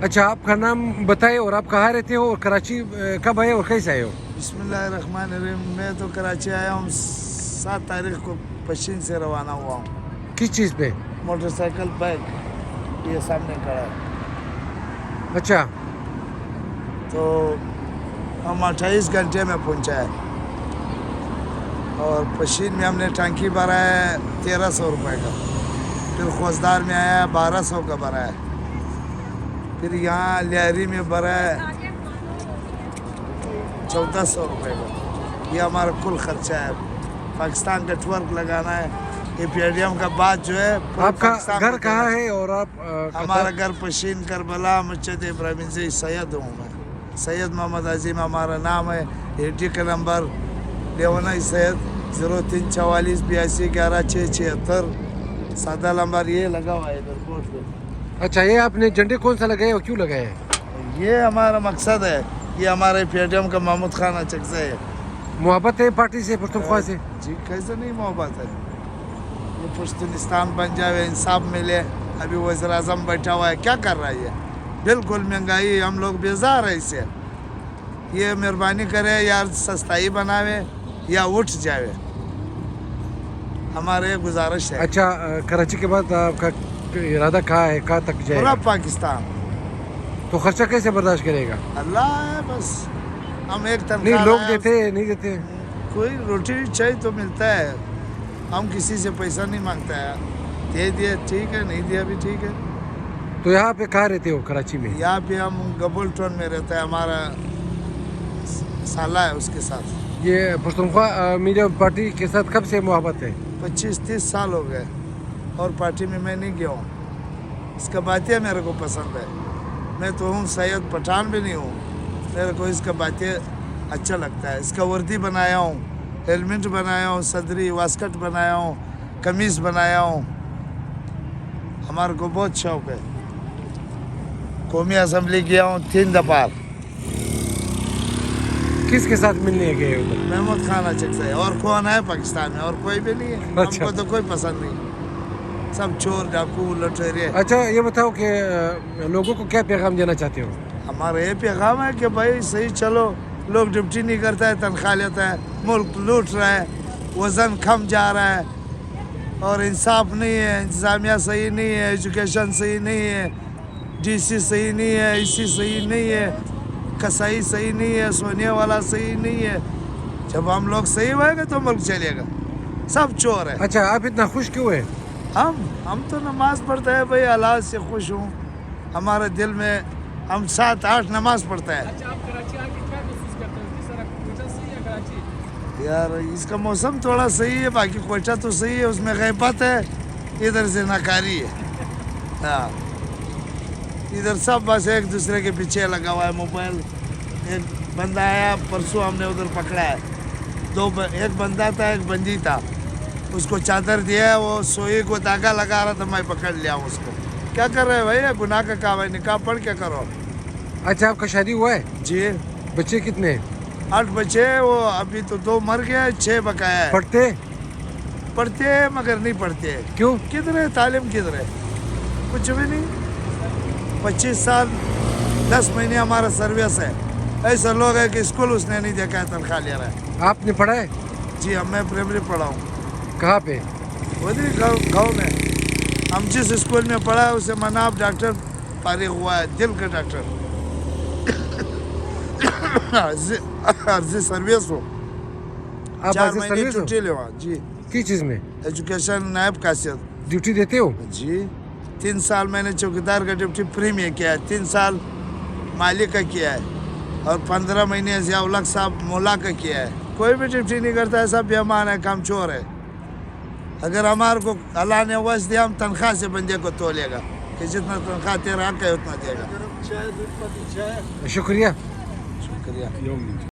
اچھا آپ کا نام بتائے اور آپ کہاں رہتے ہو اور کراچی کب آئے اور کیسے آئے ہو؟ بسم اللہ الرحمن الرحیم. میں تو کراچی آیا ہوں 7 تاریخ کو پشین سے روانہ ہوا ہوں. کس چیز پہ؟ موٹر سائیکل بائک یہ سامنے کھڑا ہے. اچھا تو ہم 28 گھنٹے میں پہنچا ہے اور پشین میں ہم نے ٹانکی بھرا ہے 1300 روپے کا. پھر خوزدار میں آیا 1200 کا بھرا ہے. پھر یہاں لیاری میں بھرا ہے 1400 روپے کا. یہ ہمارا کل خرچہ ہے. پاکستان کا ٹورک لگانا ہے. یہ پی ڈی ایم کا بعد جو ہے آپ کا گھر کہاں ہے اور آپ ہمارا گھر پشین کربلا مسجد ابراہیم سے سید ہوں میں. سید محمد عظیم ہمارا نام ہے. ایٹی کا نمبر 11 سید 0344 82 11 676. سادہ نمبر یہ لگا ہوا ہے ادھر بورڈ پہ. اچھا یہ آپ نے جھنڈے کون سا لگائے اور کیوں لگائے ہیں؟ یہ ہمارا مقصد ہے. یہ ہمارے پی ڈی ایم کا محمود خان اچکزئی ہے. محبت ہے پارٹی سے پختونخوا سے؟ جی کیسے نہیں محبت ہے. یہ پشتونستان بن جائے انصاف ملے. ابھی وزیر اعظم بیٹھا ہوا ہے کیا کر رہا ہے یہ؟ بالکل مہنگائی ہم لوگ بیزار ہے اس سے. یہ مہربانی کرے یار سستائی بناوے یا اٹھ جائے. ہمارے گزارش ہے. اچھا کراچی کے بعد آپ کا ارادہ کہاں ہے؟ کہاں تک جائے پورا گا؟ پاکستان. تو خرچہ کیسے برداشت کرے گا؟ اللہ ہے بس. ہم ایک نہیں تنخواہ لوگ لائے، دیتے نہیں دیتے. کوئی روٹی چائے تو ملتا ہے. ہم کسی سے پیسہ نہیں مانگتا ہے. دے دیا ٹھیک ہے, نہیں دیا بھی ٹھیک ہے. تو یہاں پہ کہاں رہتے ہو کراچی میں؟ یہاں پہ ہم گبل ٹون میں رہتا ہے. ہمارا سالہ ہے اس کے ساتھ. یہ پختونخوا میڈیا پارٹی کے ساتھ کب سے محبت ہے؟ 25-30 سال ہو گئے اور پارٹی میں نہیں گیا ہوں. اس کا باتیں میرے کو پسند ہے. میں تو ہوں سید پٹھان بھی نہیں ہوں. میرے کو اس کا باتیں اچھا لگتا ہے. اس کا وردی بنایا ہوں, ہیلمٹ بنایا ہوں, صدری واسکٹ بنایا ہوں, قمیص بنایا ہوں. ہمارے کو بہت شوق ہے. قومی اسمبلی گیا ہوں 3 دفعہ. کس کے ساتھ ملنے گئے ہو؟ محمود خان اچکزئی. اور کون ہے پاکستان میں؟ اور کوئی بھی نہیں ہے. ہم اچھا. کو تو کوئی پسند نہیں. سب چور ڈاکو لٹیرے. اچھا یہ بتاؤ کہ لوگوں کو کیا پیغام دینا چاہتے ہو؟ ہمارا یہ پیغام ہے کہ بھائی صحیح چلو. لوگ ڈیوٹی نہیں کرتا ہے, تنخواہ لیتا ہے, ملک لوٹ رہا ہے, وزن کم جا رہا ہے اور انصاف نہیں ہے. انتظامیہ صحیح نہیں ہے, ایجوکیشن صحیح نہیں ہے, ڈی سی صحیح نہیں ہے, ای سی صحیح نہیں ہے, کسائی صحیح نہیں ہے, سونے والا صحیح نہیں ہے. جب ہم لوگ صحیح ہوئے گا تو ملک چلے گا. سب چور ہے. اچھا آپ اتنا خوش کیوں ہے؟ ہم تو نماز پڑھتے ہیں بھائی, اللہ سے خوش ہوں. ہمارے دل میں ہم 7-8 نماز پڑھتے ہیں. یار اس کا موسم تھوڑا صحیح ہے, باقی کوئٹہ تو صحیح ہے. اس میں غیبت ہے, ادھر سے ناکاری ہے. ہاں ادھر سب بس ایک دوسرے کے پیچھے لگا ہوا ہے. موبائل ایک بندہ آیا پرسوں, ہم نے ادھر پکڑا ہے. ایک بندہ تھا, ایک بندی تھا. اس کو چادر دیا, وہ سوئی کو دھاگا لگا رہا تھا, میں پکڑ لیا اس کو. کیا کر رہے بھائی؟ گناہ کا کام ہے. نکاح پڑھ کے کرو. اچھا آپ کا شادی ہوا ہے؟ جی بچے کتنے؟ 8 بچے. وہ ابھی تو 2 مر گئے, 6 بقایا ہے. پڑھتے ہیں مگر نہیں پڑھتے. کیوں؟ کدھر ہے تعلیم؟ کدھر ہے؟ کچھ بھی نہیں. 25 سال 10 مہینے ہمارا سروس ہے. ایسا لوگ ہے کہ اسکول اس نے نہیں دیکھا ہے, تنخواہ لے رہا ہے. آپ نے پڑھا ہے؟ جی میں پرائمری پڑھا ہوں. کہاں پہ؟ ادھر گاؤں میں. ہم جس اسکول میں پڑھا ہے اسے مناب ڈاکٹر فارغ ہوا ہے, دل کا ڈاکٹر. عرضی سروس ہو. آپ 4 مہینے ڈیوٹی لے. جی کس چیز میں؟ ایجوکیشن نائب خاصیت. ڈیوٹی دیتے ہو؟ جی 3 سال میں نے چوکیدار کا ڈیوٹی فری میں کیا ہے. 3 سال مالی کا کیا ہے اور 15 مہینے ضیاء الحق صاحب مولا کا کیا ہے. کوئی بھی ڈیوٹی نہیں کرتا ہے. سب بیمان ہے, کام چور ہے. اگر ہمارے کو اللہ نے وس دیا, ہم تنخواہ سے بندے کو تولے گا کہ جتنا تنخواہ تیرا حق ہے اتنا دے گا. شکریہ. شکریہ.